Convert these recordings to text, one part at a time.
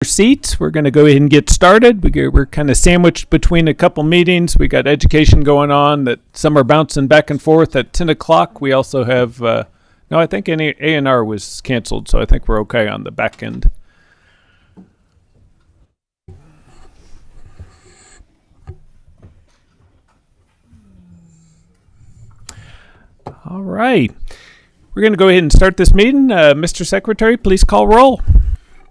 Seats. We're going to go ahead and get started. We're kind of sandwiched between a couple meetings. We got education going on that some are bouncing back and forth at 10 o'clock. We also have, no, I think A&R was canceled, so I think we're okay on the back end. All right. We're going to go ahead and start this meeting. Mr. Secretary, please call roll.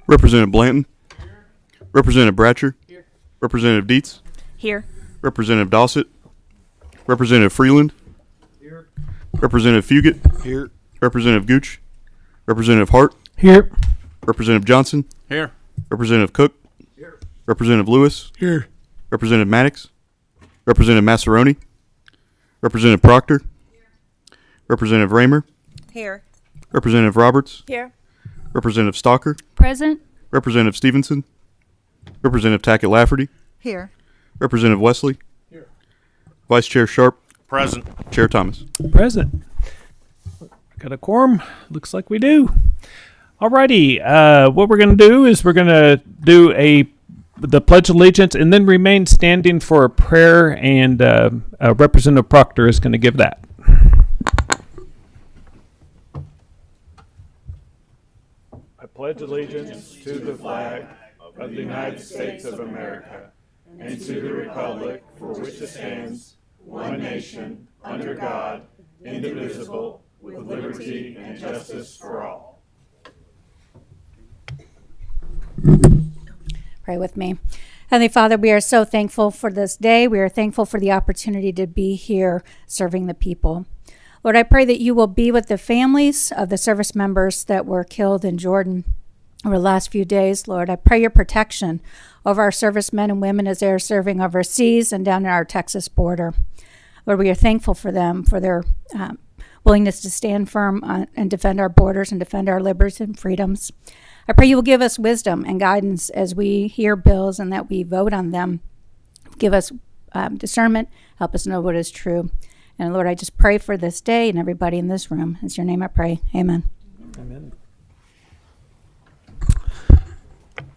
Representative Blanton. Here. Representative Bratcher. Here. Representative Dietz. Here. Representative Dossett. Representative Freeland. Here. Representative Fugit. Here. Representative Gooch. Representative Hart. Here. Representative Johnson. Here. Representative Cook. Here. Representative Lewis. Here. Representative Maddox. Representative Massaroni. Representative Proctor. Here. Representative Raymer. Here. Representative Roberts. Here. Representative Stalker. Present. Representative Stevenson. Representative Tackett Lafferty. Here. Representative Wesley. Here. Vice Chair Sharp. Present. Chair Thomas. Present. Got a quorum? Looks like we do. Alrighty. What we're going to do is we're going to do the Pledge of Allegiance and then remain standing for a prayer, and Representative Proctor is going to give that. I pledge allegiance to the flag of the United States of America and to the republic for which it stands, one nation, under God, indivisible, with liberty and justice for all. Pray with me. Heavenly Father, we are so thankful for this day. We are thankful for the opportunity to be here serving the people. Lord, I pray that you will be with the families of the service members that were killed in Jordan over the last few days. Lord, I pray your protection over our servicemen and women as they are serving overseas and down in our Texas border. Lord, we are thankful for them, for their willingness to stand firm and defend our borders and defend our liberties and freedoms. I pray you will give us wisdom and guidance as we hear bills and that we vote on them. Give us discernment, help us know what is true. And Lord, I just pray for this day and everybody in this room. In your name I pray. Amen. Amen.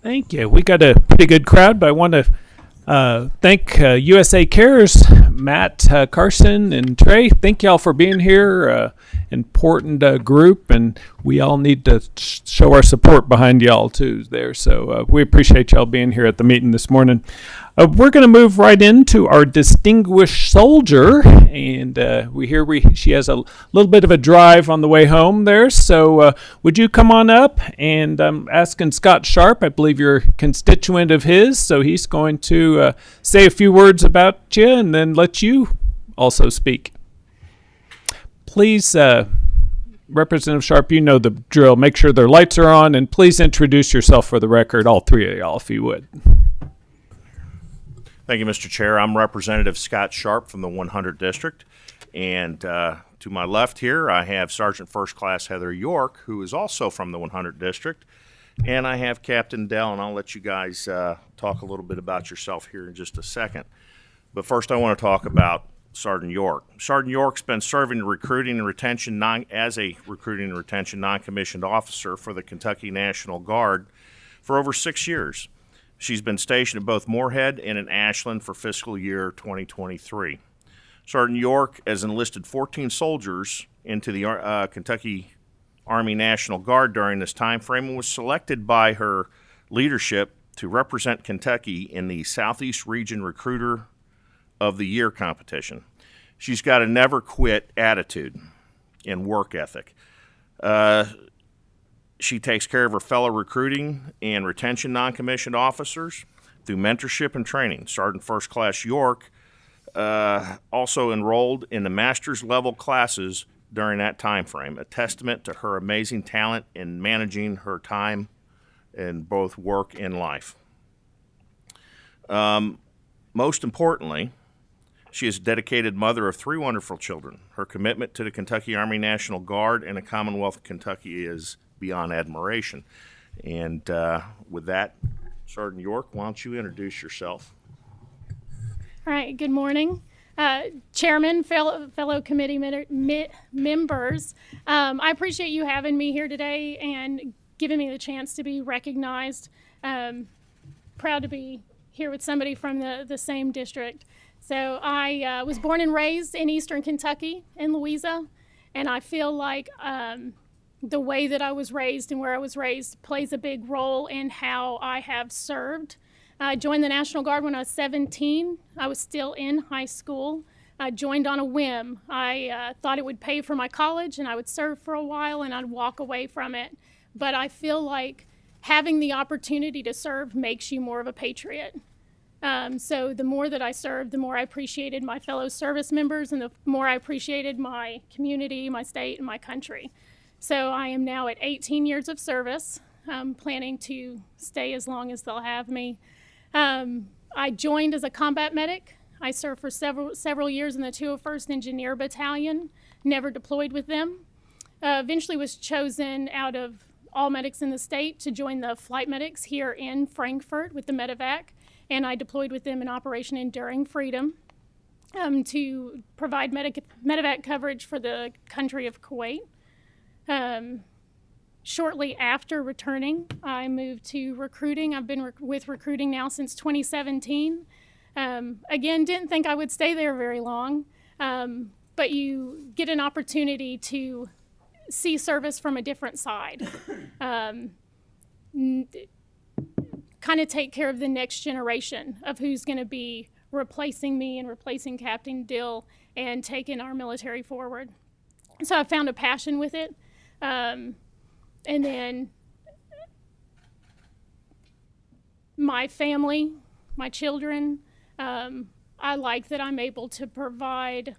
Thank you. We got a pretty good crowd, but I want to thank USA Cares, Matt, Carson, and Trey. Thank y'all for being here. Important group, and we all need to show our support behind y'all too there. So we appreciate y'all being here at the meeting this morning. We're going to move right into our distinguished soldier, and she has a little bit of a drive on the way home there. So would you come on up? And I'm asking Scott Sharp, I believe you're a constituent of his, so he's going to say a few words about you and then let you also speak. Please, Representative Sharp, you know the drill. Make sure their lights are on, and please introduce yourself for the record, all three of y'all, if you would. Thank you, Mr. Chair. I'm Representative Scott Sharp from the 100 District, and to my left here, I have Sergeant First Class Heather York, who is also from the 100 District, and I have Captain Dell, and I'll let you guys talk a little bit about yourself here in just a second. But first, I want to talk about Sergeant York. Sergeant York's been serving recruiting and retention as a recruiting and retention non-commissioned officer for the Kentucky National Guard for over 6 years. She's been stationed at both Moorhead and in Ashland for fiscal year 2023. Sergeant York has enlisted 14 soldiers into the Kentucky Army National Guard during this time frame and was selected by her leadership to represent Kentucky in the Southeast Region Recruiter of the Year competition. She's got a never quit attitude and work ethic. She takes care of her fellow recruiting and retention non-commissioned officers through mentorship and training. Sergeant First Class York also enrolled in the master's level classes during that time frame, a testament to her amazing talent in managing her time in both work and life. Most importantly, she is a dedicated mother of 3 wonderful children. Her commitment to the Kentucky Army National Guard and the Commonwealth of Kentucky is beyond admiration. And with that, Sergeant York, why don't you introduce yourself? All right, good morning. Chairman, fellow committee members, I appreciate you having me here today and giving me the chance to be recognized Proud to be here with somebody from the same district. So I was born and raised in Eastern Kentucky in Louisa, and I feel like the way that I was raised and where I was raised plays a big role in how I have served. I joined the National Guard when I was 17. I was still in high school. I joined on a whim. I thought it would pay for my college and I would serve for a while and I'd walk away from it. But I feel like having the opportunity to serve makes you more of a patriot. So the more that I served, the more I appreciated my fellow service members and the more I appreciated my community, my state, and my country. So I am now at 18 years of service. I'm planning to stay as long as they'll have me. I joined as a combat medic. I served for several years in the 201st Engineer Battalion, never deployed with them. Eventually was chosen out of all medics in the state to join the flight medics here in Frankfurt with the medevac, and I deployed with them in Operation Enduring Freedom to provide medevac coverage for the country of Kuwait. Shortly after returning, I moved to recruiting. I've been with recruiting now since 2017. Again, didn't think I would stay there very long, but you get an opportunity to see service from a different side. Kind of take care of the next generation of who's going to be replacing me and replacing Captain Dill and taking our military forward. So I found a passion with it. And then my family, my children, I like that I'm able to provide,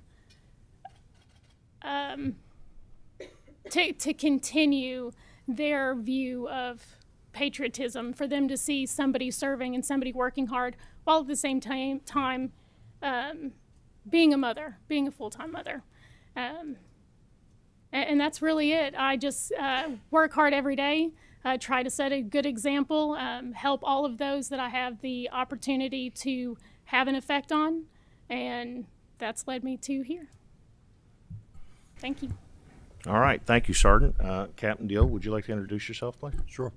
to continue their view of patriotism, for them to see somebody serving and somebody working hard while at the same time being a mother, being a full-time mother. And that's really it. I just work hard every day, try to set a good example, help all of those that I have the opportunity to have an effect on, and that's led me to here. Thank you. All right. Thank you, Sergeant. Captain Deal, would you like to introduce yourself, please? Sure.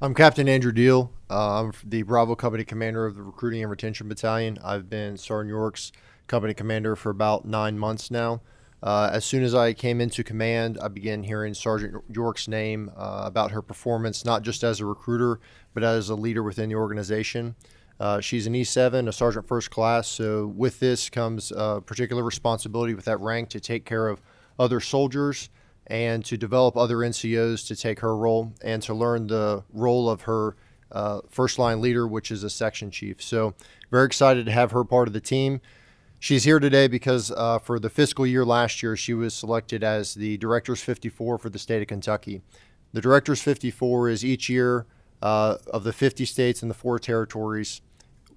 I'm Captain Andrew Deal. I'm the Bravo Company Commander of the Recruiting and Retention Battalion. I've been Sergeant York's Company Commander for about 9 months now. As soon as I came into command, I began hearing Sergeant York's name about her performance, not just as a recruiter, but as a leader within the organization. She's an E7, a Sergeant First Class, so with this comes particular responsibility with that rank to take care of other soldiers and to develop other NCOs to take her role and to learn the role of her first line leader, which is a section chief. So very excited to have her part of the team. She's here today because for the fiscal year last year, she was selected as the Director's 54 for the state of Kentucky. The Director's 54 is each year of the 50 states and the 4 territories,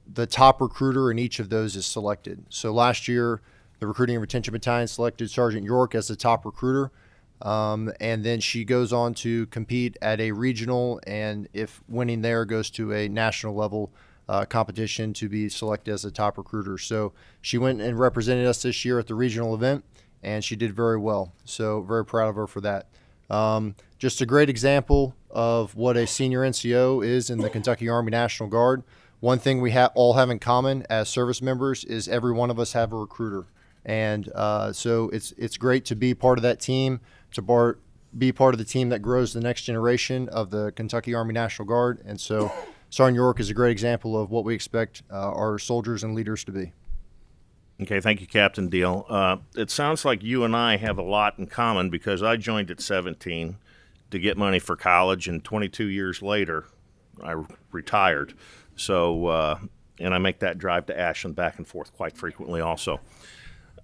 the top recruiter in each of those is selected. So last year, the Recruiting and Retention Battalion selected Sergeant York as the top recruiter. And then she goes on to compete at a regional, and if winning there, goes to a national level competition to be selected as a top recruiter. So she went and represented us this year at the regional event, and she did very well. So very proud of her for that. Just a great example of what a senior NCO is in the Kentucky Army National Guard. One thing we all have in common as service members is every one of us have a recruiter. And so it's great to be part of that team, to be part of the team that grows the next generation of the Kentucky Army National Guard. And so Sergeant York is a great example of what we expect our soldiers and leaders to be. Okay, thank you, Captain Deal. It sounds like you and I have a lot in common because I joined at 17 to get money for college, and 22 years later, I retired. So, and I make that drive to Ashland back and forth quite frequently also.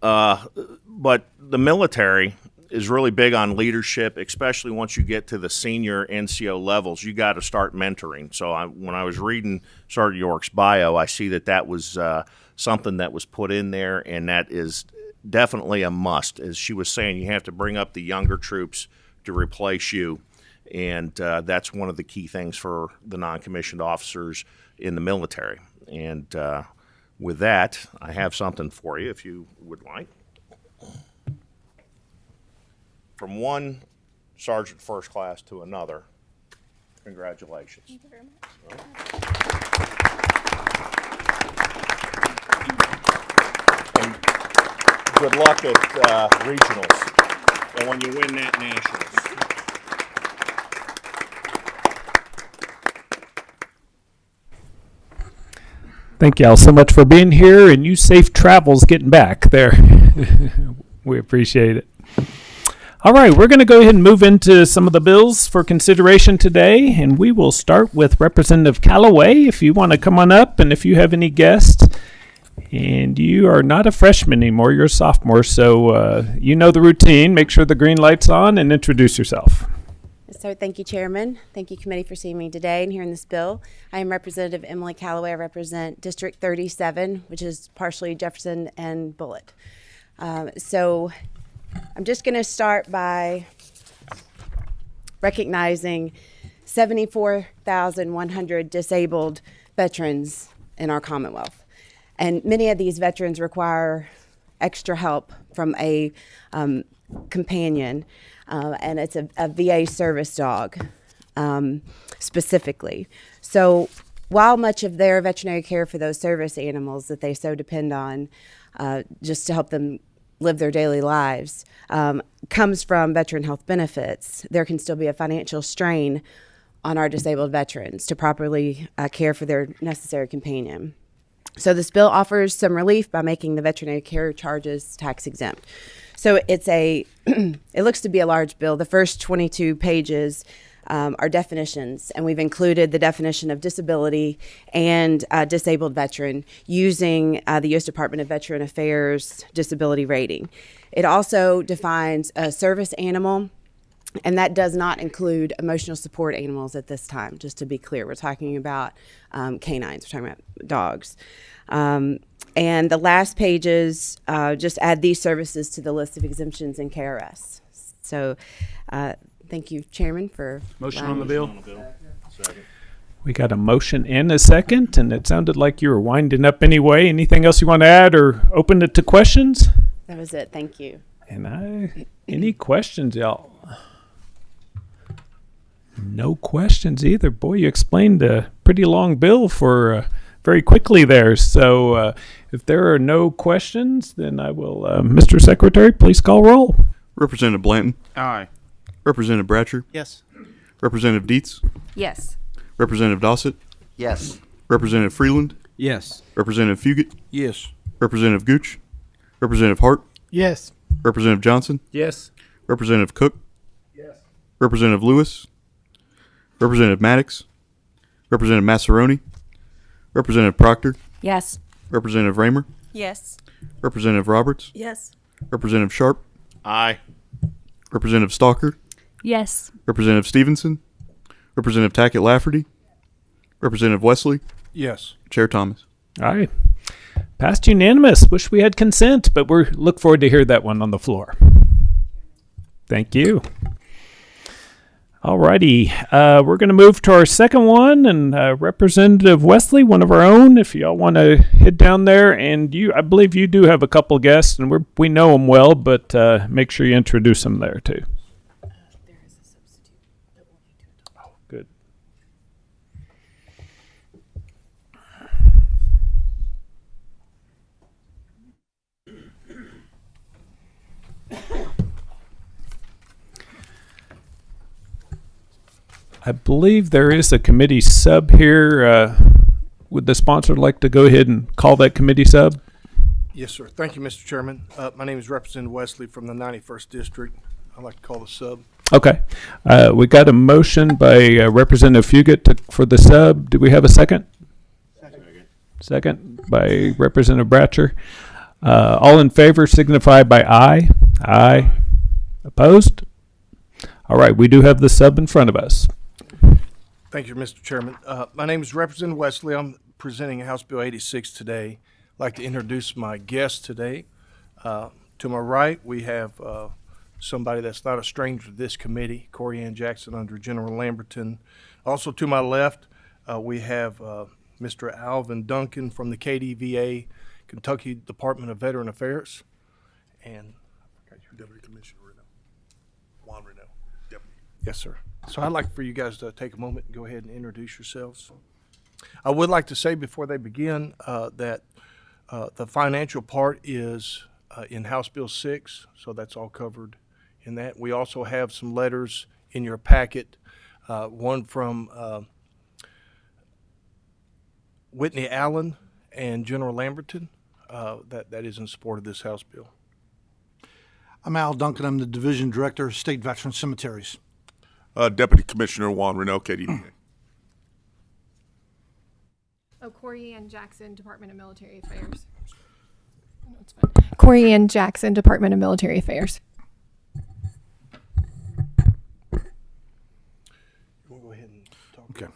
But the military is really big on leadership, especially once you get to the senior NCO levels. You got to start mentoring. So when I was reading Sergeant York's bio, I see that was something that was put in there, and that is definitely a must. As she was saying, you have to bring up the younger troops to replace you, and that's one of the key things for the non-commissioned officers in the military. And with that, I have something for you if you would like. From one Sergeant First Class to another, Congratulations. Thank you very much. And good luck at regionals and when you win that nationals. Thank y'all so much for being here, and you safe travels getting back there. We appreciate it. All right, we're going to go ahead and move into some of the bills for consideration today, and we will start with Representative Callaway. If you want to come on up, and if you have any guests, and you are not a freshman anymore, you're a sophomore, so you know the routine. Make sure the green light's on and introduce yourself. So thank you, Chairman. Thank you, Committee, for seeing me today and hearing this bill. I am Representative Emily Callaway. I represent District 37, which is partially Jefferson and Bullitt. So I'm just going to start by recognizing 74,100 disabled veterans in our Commonwealth. And many of these veterans require extra help from a companion. And it's a VA service dog, specifically. So while much of their veterinary care for those service animals that they so depend on, just to help them live their daily lives, comes from veteran health benefits, there can still be a financial strain on our disabled veterans to properly care for their necessary companion. So this bill offers some relief by making the veterinary care charges tax exempt. So it's it looks to be a large bill. The first 22 pages are definitions, and we've included the definition of disability and disabled veteran using the U.S. Department of Veteran Affairs disability rating. It also defines a service animal, and that does not include emotional support animals at this time, just to be clear. We're talking about canines, we're talking about dogs. And the last pages just add these services to the list of exemptions in KRS. So thank you, Chairman, for Motion allowing on the me- bill. Second. We got a motion and a second, and it sounded like you were winding up anyway. Anything else you want to add or open it to questions? That was it. Thank you. And any questions, y'all? No questions either. Boy, you explained a pretty long bill for very quickly there. So if there are no questions, then I will, Mr. Secretary, please call roll. Representative Blanton. Aye. Representative Bratcher. Yes. Representative Dietz. Yes. Representative Dossett. Yes. Representative Freeland. Yes. Representative Fugit. Yes. Representative Gooch. Representative Hart. Yes. Representative Johnson. Yes. Representative Cook. Yes. Representative Lewis. Representative Maddox. Representative Massaroni. Representative Proctor. Yes. Representative Raymer. Yes. Representative Roberts. Yes. Representative Sharp. Aye. Representative Stalker. Yes. Representative Stevenson. Representative Tackett Lafferty. Representative Wesley. Yes. Chair Thomas. All right. Passed unanimous. Wish we had consent, but we look forward to hear that one on the floor. Thank you. All righty. We're going to move to our second one, and Representative Wesley, one of our own, if y'all want to head down there. And I believe you do have a couple guests, and we know them well, but make sure you introduce them there too. Oh, good. I believe there is a committee sub here. Would the sponsor like to go ahead and call that committee sub? Yes, sir. Thank you, Mr. Chairman. My name is Representative Wesley from the 91st District. I'd like to call the sub. Okay. We got a motion by Representative Fugit for the sub. Do we have a second? Second by Representative Bratcher. All in favor signify by aye. Aye. Opposed? All right. We do have the sub in front of us. Thank you, Mr. Chairman. My name is Representative Wesley. I'm presenting House Bill 86 today. I'd like to introduce my guest today. To my right, we have somebody that's not a stranger to this committee, Corey Ann Jackson under General Lamberton. Also to my left, we have Mr. Alvin Duncan from the KDVA, Kentucky Department of Veteran Affairs. And Deputy Commissioner Renaud. Juan Renaud, Deputy. Yes, sir. So I'd like for you guys to take a moment and go ahead and introduce yourselves. I would like to say before they begin that the financial part is in House Bill 6, so that's all covered in that. We also have some letters in your packet, one from Whitney Allen and General Lamberton that is in support of this House bill. I'm Al Duncan. I'm the Division Director of State Veteran Cemeteries. Deputy Commissioner Juan Renault, KDDA. Corey Ann Jackson, Department of Military Affairs. No, it's fine. Corey Ann Jackson, Department of Military Affairs. We'll go ahead and talk. Okay.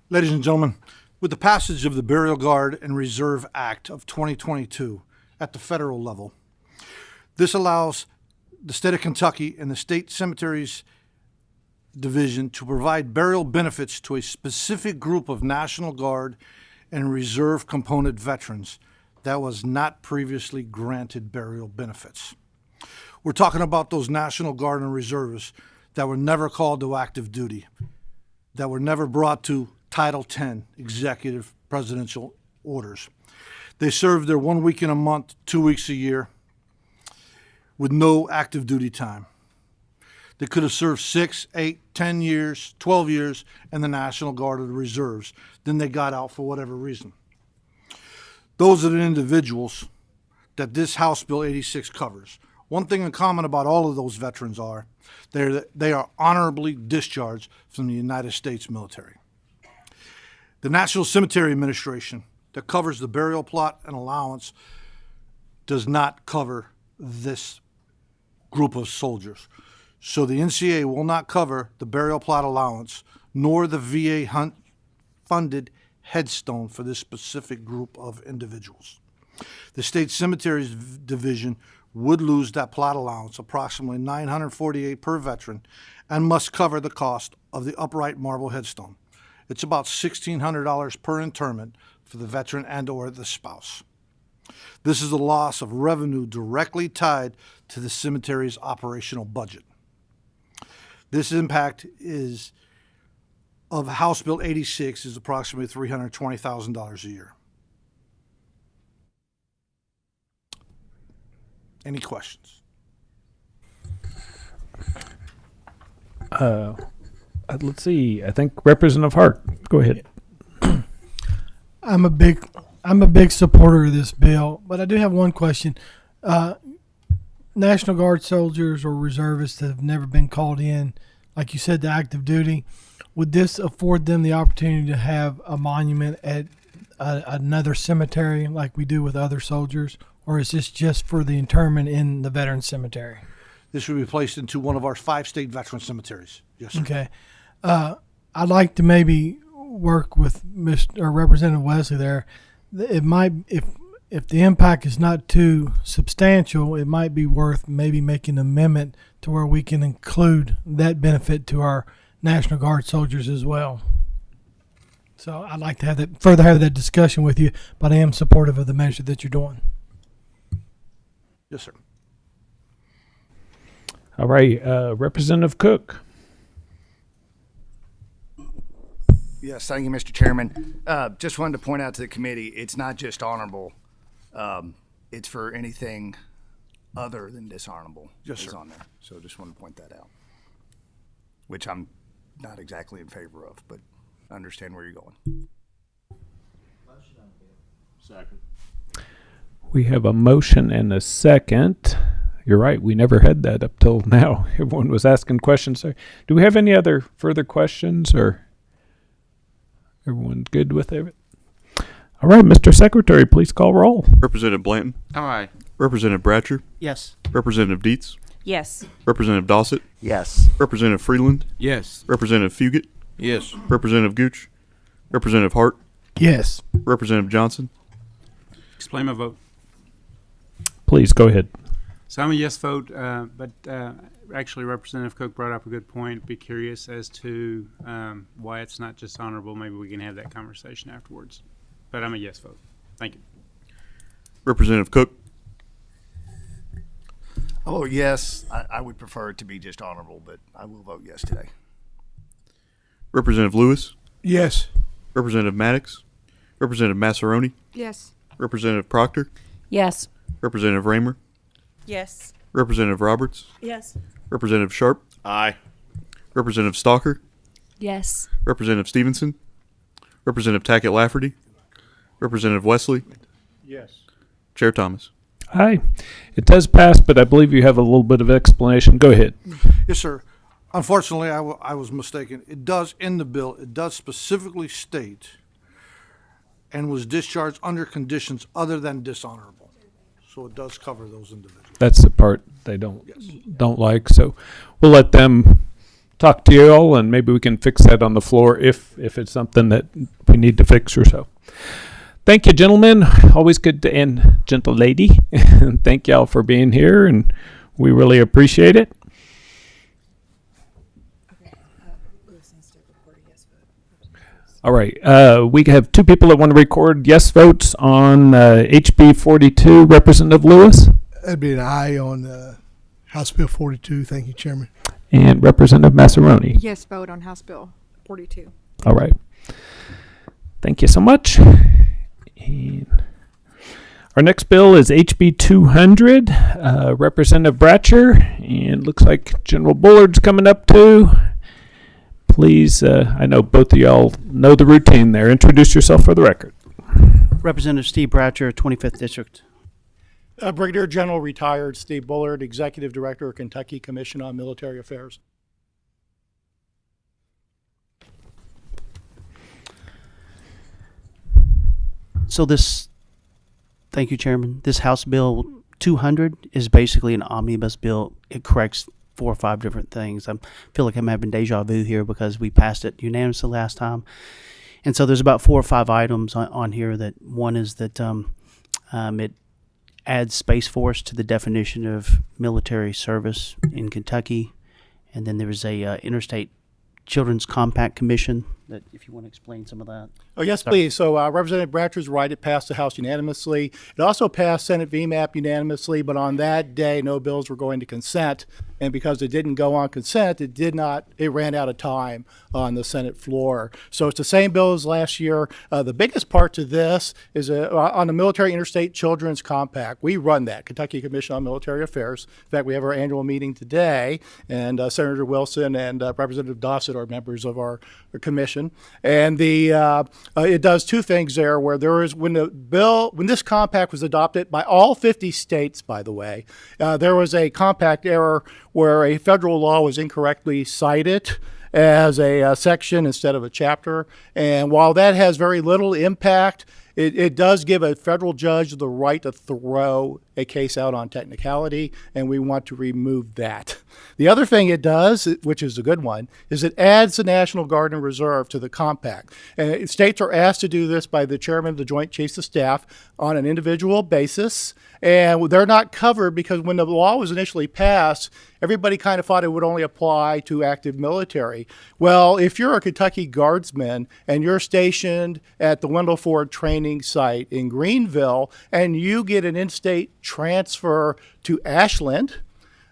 Ladies and gentlemen, with the passage of the Burial Guard and Reserve Act of 2022 at the federal level, this allows the state of Kentucky and the State Cemeteries Division to provide burial benefits to a specific group of National Guard and Reserve component veterans that was not previously granted burial benefits. We're talking about those National Guard and Reservists that were never called to active duty, that were never brought to Title 10 executive presidential orders. They served their 1 week in a month, 2 weeks a year, with no active duty time. They could have served 6, 8, 10 years, 12 years in the National Guard or the Reserves. Then they got out for whatever reason. Those are the individuals that this House Bill 86 covers. One thing in common about all of those veterans are they are honorably discharged from the United States military. The National Cemetery Administration that covers the burial plot and allowance does not cover this group of soldiers. So the NCA will not cover the burial plot allowance nor the VA funded headstone for this specific group of individuals. The State Cemeteries Division would lose that plot allowance, approximately $948 per veteran, and must cover the cost of the upright marble headstone. It's about $1,600 per interment for the veteran and or the spouse. This is a loss of revenue directly tied to the cemetery's operational budget. This impact of House Bill 86 is approximately $320,000 a year. Any questions? Let's see. I think Representative Hart. Go ahead. I'm a big supporter of this bill, but I do have one question. National Guard soldiers or reservists that have never been called in, like you said, to active duty, would this afford them the opportunity to have a monument at another cemetery like we do with other soldiers, or is this just for the interment in the veteran cemetery? This would be placed into one of our 5 state veteran cemeteries. Yes, sir. Okay. I'd like to maybe work with Representative Wesley there. It might, if the impact is not too substantial, it might be worth maybe making an amendment to where we can include that benefit to our National Guard soldiers as well. So I'd like to have that discussion with you, but I am supportive of the measure that you're doing. Yes, sir. All right. Representative Cook. Yes, thank you, Mr. Chairman. Just wanted to point out to the committee, it's not just honorable. It's for anything other than dishonorable. Yes, is sir. On there. So just wanted to point that out, which I'm not exactly in favor of, but I understand where you're going. Second. We have a motion and a second. You're right. We never had that up till now. Everyone was asking questions there. Do we have any other further questions, or everyone good with it? All right, Mr. Secretary, please call roll. Representative Blanton. Aye. Representative Bratcher. Yes. Representative Dietz. Yes. Representative Dossett. Yes. Representative Freeland. Yes. Representative Fugit. Yes. Representative Gooch. Representative Hart. Yes. Representative Johnson. Explain my vote. Please go ahead. So I'm a yes vote, but actually Representative Cook brought up a good point. Be curious as to why it's not just honorable. Maybe we can have that conversation afterwards. But I'm a yes vote. Thank you. Representative Cook. Oh, yes, I would prefer it to be just honorable, but I will vote yes today. Representative Lewis, Yes. Representative Maddox, Representative Massaroni, Yes. Representative Proctor, Yes. Representative Raymer, Yes. Representative Roberts, Yes. Representative Sharp, Aye. Representative Stalker, Yes. Representative Stevenson, Representative Tackett Lafferty, Representative Wesley, Yes. Chair Thomas. Aye. It does pass, but I believe you have a little bit of explanation. Go ahead. Yes, sir. Unfortunately, I was mistaken. It does, in the bill, it does specifically state, and was discharged under conditions other than dishonorable. So it does cover those individuals. That's the part they don't like. So we'll let them talk to you all, and maybe we can fix that on the floor if it's something that we need to fix or so. Thank you, gentlemen. Always good to end, gentle lady. And thank y'all for being here, and we really appreciate it. All right. We have two people that want to record yes votes on HB 42. Representative Lewis That'd be an aye on House Bill 42. Thank you, Chairman. and Representative Massaroni. Yes vote on House Bill 42. All right. Thank you so much. And our next bill is HB 200, Representative Bratcher, and looks like General Bullard's coming up too. Please, I know both of y'all know the routine there. Introduce yourself for the record. Representative Steve Bratcher, 25th District. Brigadier General retired Steve Bullard, Executive Director of Kentucky Commission on Military Affairs. So thank you, Chairman. This House Bill 200 is basically an omnibus bill. It corrects 4 or 5 different things. I feel like I'm having deja vu here because we passed it unanimously last time. And so there's about 4 or 5 items on here. That one is that it adds Space Force to the definition of military service in Kentucky. And then there's a Interstate Children's Compact Commission. That if you want to explain some of that. Oh, yes, please. So Representative Bratcher's right. It passed the House unanimously. It also passed Senate VMAP unanimously, but on that day, no bills were going to consent. And because it didn't go on consent, it ran out of time on the Senate floor. So it's the same bill as last year. The biggest part to this is on the Military Interstate Children's Compact. We run that, Kentucky Commission on Military Affairs. In fact, we have our annual meeting today, and Senator Wilson and Representative Dossett are members of our commission. And it does 2 things there, where when this compact was adopted by all 50 states, by the way, there was a compact error where a federal law was incorrectly cited as a section instead of a chapter. And while that has very little impact, it does give a federal judge the right to throw a case out on technicality, and we want to remove that. The other thing it does, which is a good one, is it adds the National Guard and Reserve to the compact. And states are asked to do this by the chairman of the Joint Chiefs of Staff on an individual basis, and they're not covered because when the law was initially passed, everybody kind of thought it would only apply to active military. Well, if you're a Kentucky Guardsman and you're stationed at the Wendell Ford training site in Greenville and you get an in-state transfer to Ashland,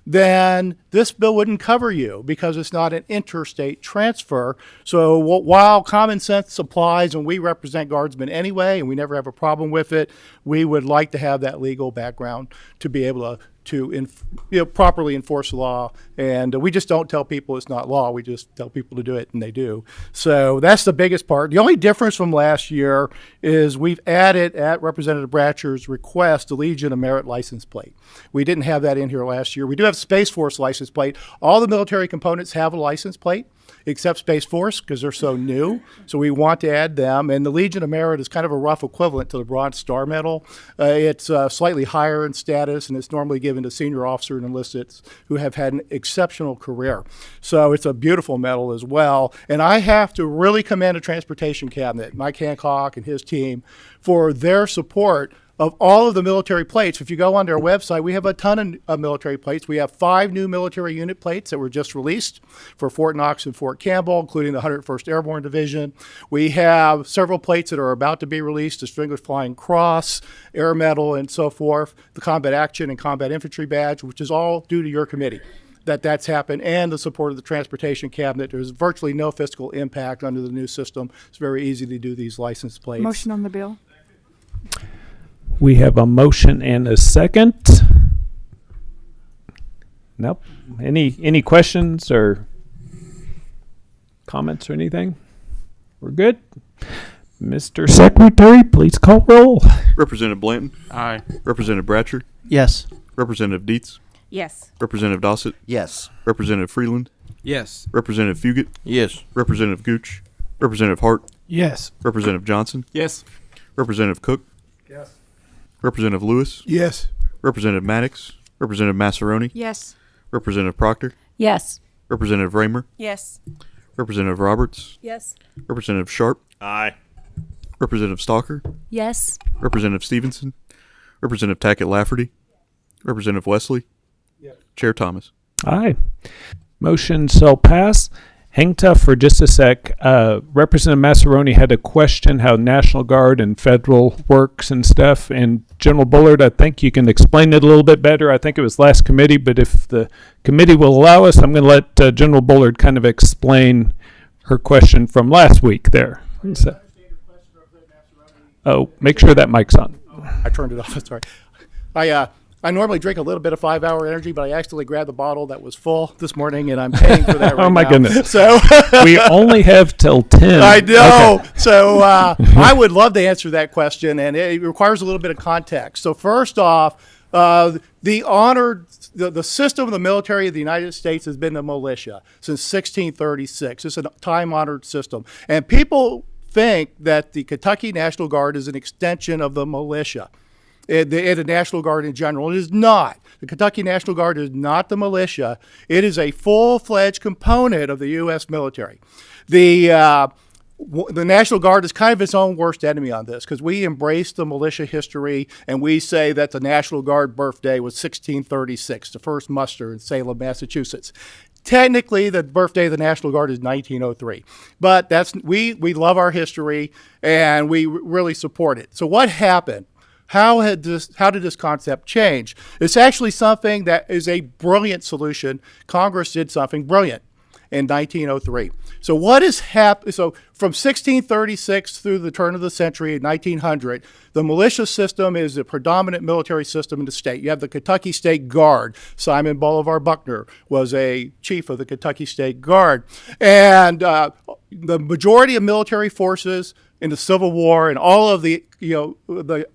then this bill wouldn't cover you because it's not an interstate transfer. So while common sense applies and we represent guardsmen anyway and we never have a problem with it, we would like to have that legal background to be able to properly enforce the law. And we just don't tell people it's not law. We just tell people to do it, and they do. So that's the biggest part. The only difference from last year is we've added, at Representative Bratcher's request, the Legion of Merit license plate. We didn't have that in here last year. We do have Space Force license plate. All the military components have a license plate, except Space Force, because they're so new. So we want to add them. And the Legion of Merit is kind of a rough equivalent to the Bronze Star Medal. It's slightly higher in status, and it's normally given to senior officer and enlistates who have had an exceptional career. So it's a beautiful medal as well. And I have to really commend the Transportation Cabinet, Mike Hancock and his team, for their support of all of the military plates. If you go onto our website, we have a ton of military plates. We have 5 new military unit plates that were just released for Fort Knox and Fort Campbell, including the 101st Airborne Division. We have several plates that are about to be released: Distinguished Flying Cross, Air Medal, and so forth, the Combat Action and Combat Infantry Badge, which is all due to your committee that's happened, and the support of the Transportation Cabinet. There's virtually no fiscal impact under the new system. It's very easy to do these license plates. Motion on the bill. We have a motion and a second. Nope. Any questions or comments or anything? We're good. Mr. Secretary, please call roll. Representative Blanton. Aye. Representative Bratcher. Yes. Representative Dietz. Yes. Representative Dossett. Yes. Representative Freeland. Yes. Representative Fugit. Yes. Representative Gooch. Representative Hart. Yes. Representative Johnson. Yes. Representative Cook. Yes. Representative Lewis. Yes. Representative Maddox. Representative Massaroni. Yes. Representative Proctor. Yes. Representative Raymer. Yes. Representative Roberts. Yes. Representative Sharp. Aye. Representative Stalker. Yes. Representative Stevenson. Representative Tackett Lafferty. Representative Wesley. Chair Thomas. Aye. Motion shall pass. Hang tough for just a sec. Representative Massaroni had a question how National Guard and federal works and stuff. And General Bullard, I think you can explain it a little bit better. I think it was last committee, but if the committee will allow us, I'm going to let General Bullard kind of explain her question from last week there. So, make sure that mic's on. I turned it off. Sorry. I normally drink a little bit of 5 Hour Energy, but I accidentally grabbed the bottle that was full this morning, and I'm paying for that right now. Oh, my goodness. So we only have till 10. I know. Okay. So I would love to answer that question, and it requires a little bit of context. So first off, the system of the military of the United States has been the militia since 1636. It's a time-honored system. And people think that the Kentucky National Guard is an extension of the militia. The National Guard in general. It is not. The Kentucky National Guard is not the militia. It is a full-fledged component of the U.S. military. The National Guard is kind of its own worst enemy on this because we embrace the militia history and we say that the National Guard birthday was 1636, the first muster in Salem, Massachusetts. Technically, the birthday of the National Guard is 1903, but we love our history and we really support it. So what happened? How did this concept change? It's actually something that is a brilliant solution. Congress did something brilliant in 1903. So what has happened? So from 1636 through the turn of the century, 1900, the militia system is the predominant military system in the state. You have the Kentucky State Guard. Simon Bolivar Buckner was a chief of the Kentucky State Guard. And the majority of military forces in the Civil War and all of the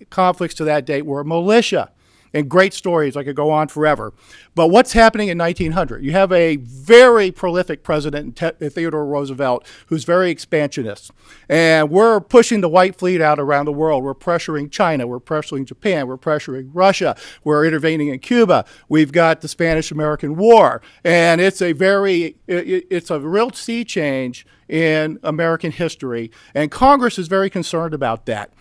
conflicts to that date were militia. And great stories. I could go on forever. But what's happening in 1900? You have a very prolific president, Theodore Roosevelt, who's very expansionist. And we're pushing the White Fleet out around the world. We're pressuring China. We're pressuring Japan. We're pressuring Russia. We're intervening in Cuba. We've got the Spanish-American War. And it's a real sea change in American history. And Congress is very concerned about that.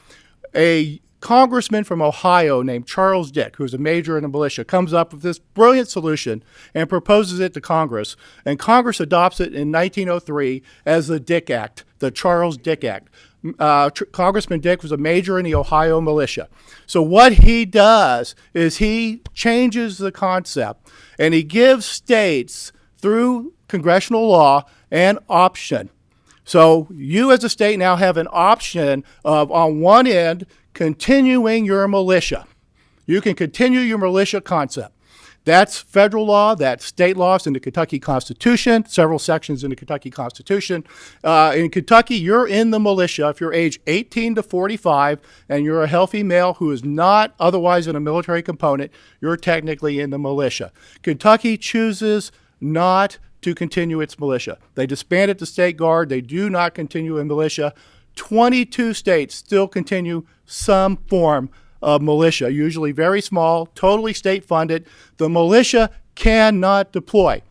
A congressman from Ohio named Charles Dick, who's a major in the militia, comes up with this brilliant solution and proposes it to Congress. And Congress adopts it in 1903 as the Dick Act, the Charles Dick Act. Congressman Dick was a major in the Ohio militia. So what he does is he changes the concept and he gives states, through congressional law, an option. So you as a state now have an option of, on one end, continuing your militia. You can continue your militia concept. That's federal law, that's state laws in the Kentucky Constitution, several sections in the Kentucky Constitution. In Kentucky, you're in the militia if you're age 18 to 45 and you're a healthy male who is not otherwise in a military component, you're technically in the militia. Kentucky chooses not to continue its militia. They disbanded the state guard. They do not continue in militia. 22 states still continue some form of militia, usually very small, totally state-funded. The militia cannot deploy.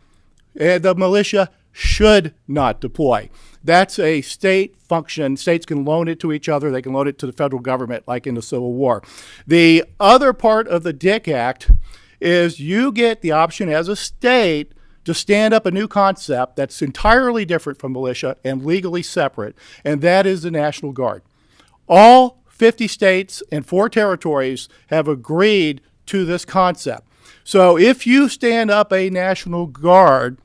The militia should not deploy. That's a state function. States can loan it to each other. They can loan it to the federal government, like in the Civil War. The other part of the DIC Act is you get the option as a state to stand up a new concept that's entirely different from militia and legally separate, and that is the National Guard. All 50 states and 4 territories have agreed to this concept. So if you stand up a National Guard,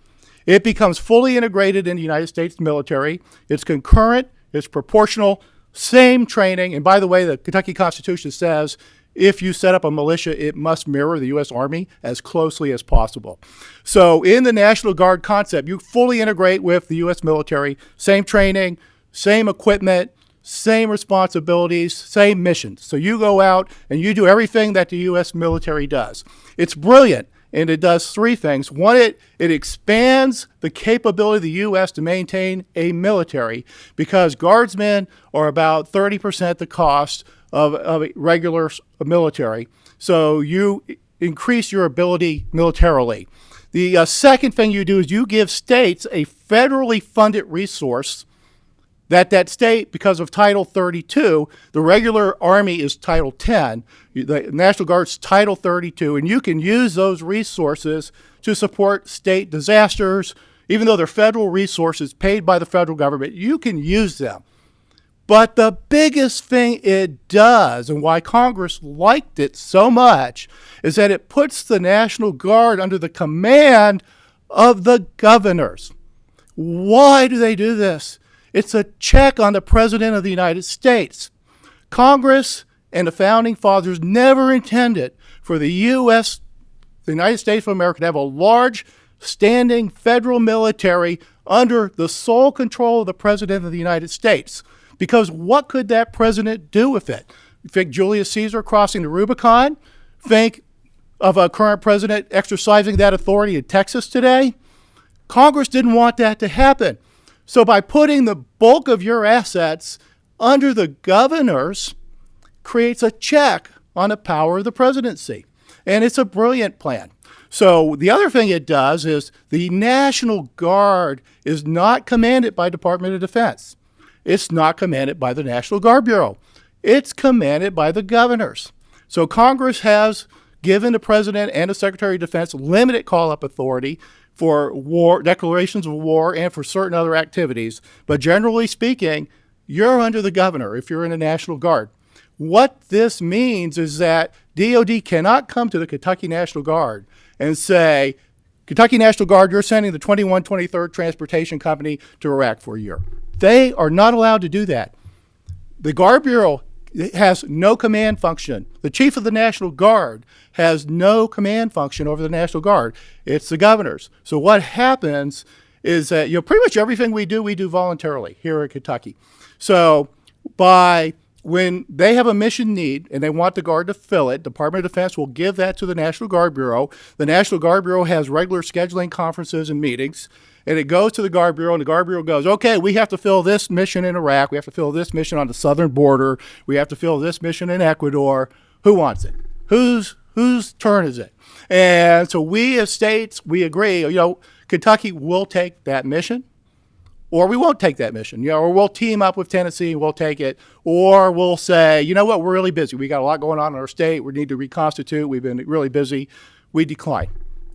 it becomes fully integrated in the United States military. It's concurrent, it's proportional, same training. And by the way, the Kentucky Constitution says if you set up a militia, it must mirror the U.S. Army as closely as possible. So in the National Guard concept, you fully integrate with the U.S. military, same training, same equipment, same responsibilities, same missions. So you go out and you do everything that the U.S. military does. It's brilliant, and it does 3 things. One, it expands the capability of the U.S. to maintain a military, because guardsmen are about 30% the cost of a regular military. So you increase your ability militarily. The second thing you do is you give states a federally funded resource that state, because of Title 32, the regular Army is Title 10, the National Guard's Title 32, and you can use those resources to support state disasters. Even though they're federal resources paid by the federal government, you can use them. But the biggest thing it does, and why Congress liked it so much, is that it puts the National Guard under the command of the governors. Why do they do this? It's a check on the President of the United States. Congress and the Founding Fathers never intended for the U.S., the United States of America, to have a large, standing federal military under the sole control of the President of the United States. Because what could that president do with it? Think Julius Caesar crossing the Rubicon? Think of a current president exercising that authority in Texas today? Congress didn't want that to happen. So by putting the bulk of your assets under the governors creates a check on the power of the presidency. And it's a brilliant plan. So the other thing it does is the National Guard is not commanded by Department of Defense. It's not commanded by the National Guard Bureau. It's commanded by the governors. So Congress has given the President and the Secretary of Defense limited call-up authority for war, declarations of war, and for certain other activities. But generally speaking, you're under the governor if you're in the National Guard. What this means is that DOD cannot come to the Kentucky National Guard and say, Kentucky National Guard, you're sending the 2123rd Transportation Company to Iraq for a year. They are not allowed to do that. The Guard Bureau has no command function. The Chief of the National Guard has no command function over the National Guard. It's the governors. So what happens is that pretty much everything we do voluntarily here in Kentucky. So when they have a mission need and they want the Guard to fill it, Department of Defense will give that to the National Guard Bureau. The National Guard Bureau has regular scheduling conferences and meetings, and it goes to the Guard Bureau, and the Guard Bureau goes, okay, we have to fill this mission in Iraq. We have to fill this mission on the southern border. We have to fill this mission in Ecuador. Who wants it? Whose turn is it? And so we as states, we agree, Kentucky will take that mission, or we won't take that mission, or we'll team up with Tennessee and we'll take it, or we'll say, you know what, we're really busy. We got a lot going on in our state. We need to reconstitute. We've been really busy. We decline.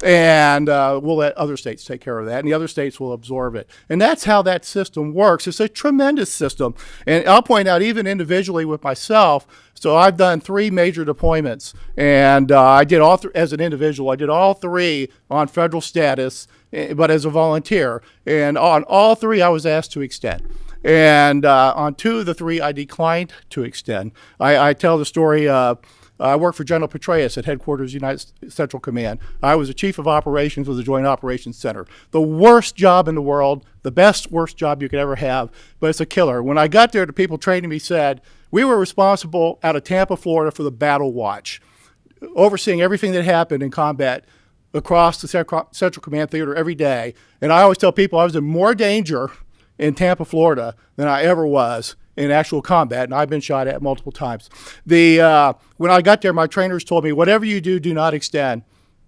And we'll let other states take care of that, and the other states will absorb it. And that's how that system works. It's a tremendous system. And I'll point out, even individually with myself, so I've done 3 major deployments, and I did all as an individual. I did all 3 on federal status, but as a volunteer. And on all 3, I was asked to extend. And on 2 of the 3, I declined to extend. I tell the story. I worked for General Petraeus at Headquarters United Central Command. I was the Chief of Operations of the Joint Operations Center. The worst job in the world, the worst job you could ever have, but it's a killer. When I got there, the people training me said, we were responsible out of Tampa, Florida for the Battle Watch, overseeing everything that happened in combat across the Central Command Theater every day. And I always tell people I was in more danger in Tampa, Florida than I ever was in actual combat, and I've been shot at multiple times. When I got there, my trainers told me, whatever you do, do not extend.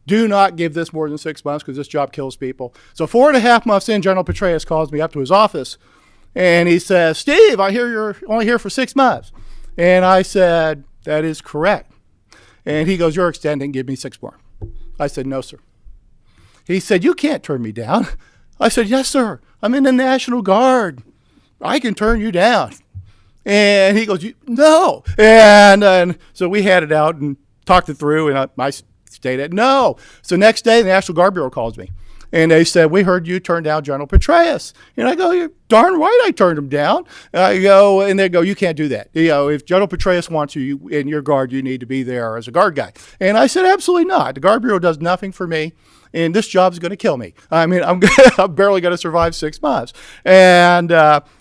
Do not give this more than 6 months, because this job kills people. So 4.5 months in, General Petraeus calls me up to his office, And he says, Steve, I hear you're only here for 6 months. And I said, that is correct. And he goes, you're extending, give me 6 more. I said, no, sir. He said, you can't turn me down. I said, yes, sir. I'm in the National Guard. I can turn you down. And he goes, no. And so we had it out and talked it through, and I stayed at no. So next day, the National Guard Bureau calls me. And they said, we heard you turn down General Petraeus. And I go, you're darn right I turned him down. I go, and they go, you can't do that. If General Petraeus wants you in your guard, you need to be there as a guard guy. And I said, absolutely not. The Guard Bureau does nothing for me, and this job's going to kill me. I mean, I'm barely going to survive 6 months. And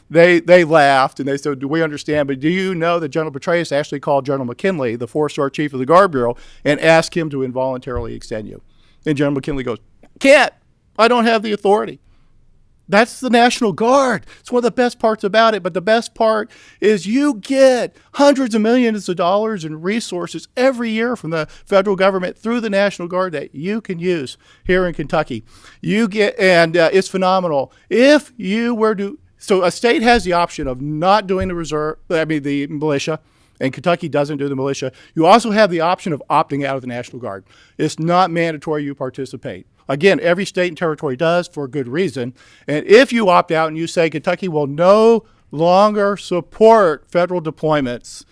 they laughed, and they said, do we understand, but do you know that General Petraeus actually called General McKinley, the 4-star chief of the Guard Bureau, and asked him to involuntarily extend you? And General McKinley goes, can't. I don't have the authority. That's the National Guard. It's one of the best parts about it. But the best part is you get hundreds of millions of dollars in resources every year from the federal government through the National Guard that you can use here in Kentucky. You get, and it's phenomenal. If you were to, so a state has the option of not doing the militia, and Kentucky doesn't do the militia. You also have the option of opting out of the National Guard. It's not mandatory you participate. Again, every state and territory does for a good reason. And if you opt out and you say Kentucky will no longer support federal deployments,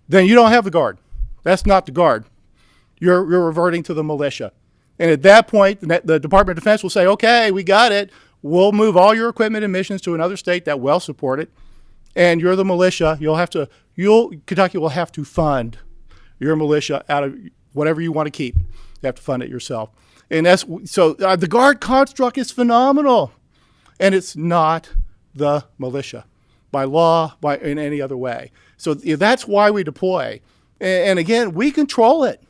then you don't have the Guard. That's not the Guard. You're reverting to the militia. And at that point, the Department of Defense will say, okay, we got it. We'll move all your equipment and missions to another state that will support it. And you're the militia. Kentucky will have to fund your militia out of whatever you want to keep. You have to fund it yourself. And the Guard construct is phenomenal, and it's not the militia by law, in any other way. So that's why we deploy. And again, we control it.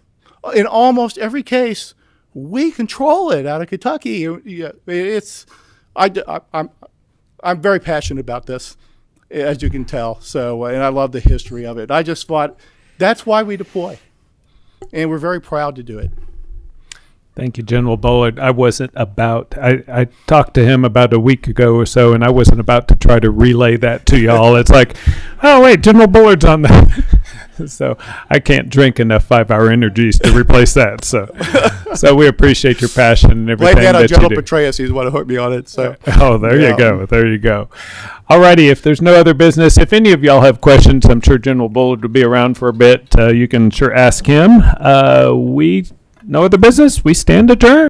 In almost every case, we control it out of Kentucky. I'm very passionate about this, as you can tell. So, and I love the history of it. I just thought that's why we deploy, and we're very proud to do it. Thank you, General Bullard. I talked to him about a week ago or so, and I wasn't about to try to relay that to y'all. It's like, oh, wait, General Bullard's on that. So I can't drink enough 5-hour energies to replace that. So we appreciate your passion and everything Blame that on that General you do. Petraeus. He's the one who hooked me on it. So. Oh, there you go. There you go. All righty. If there's no other business, if any of y'all have questions, I'm sure General Bullard will be around for a bit. You can sure ask him. No other business. We stand adjourned.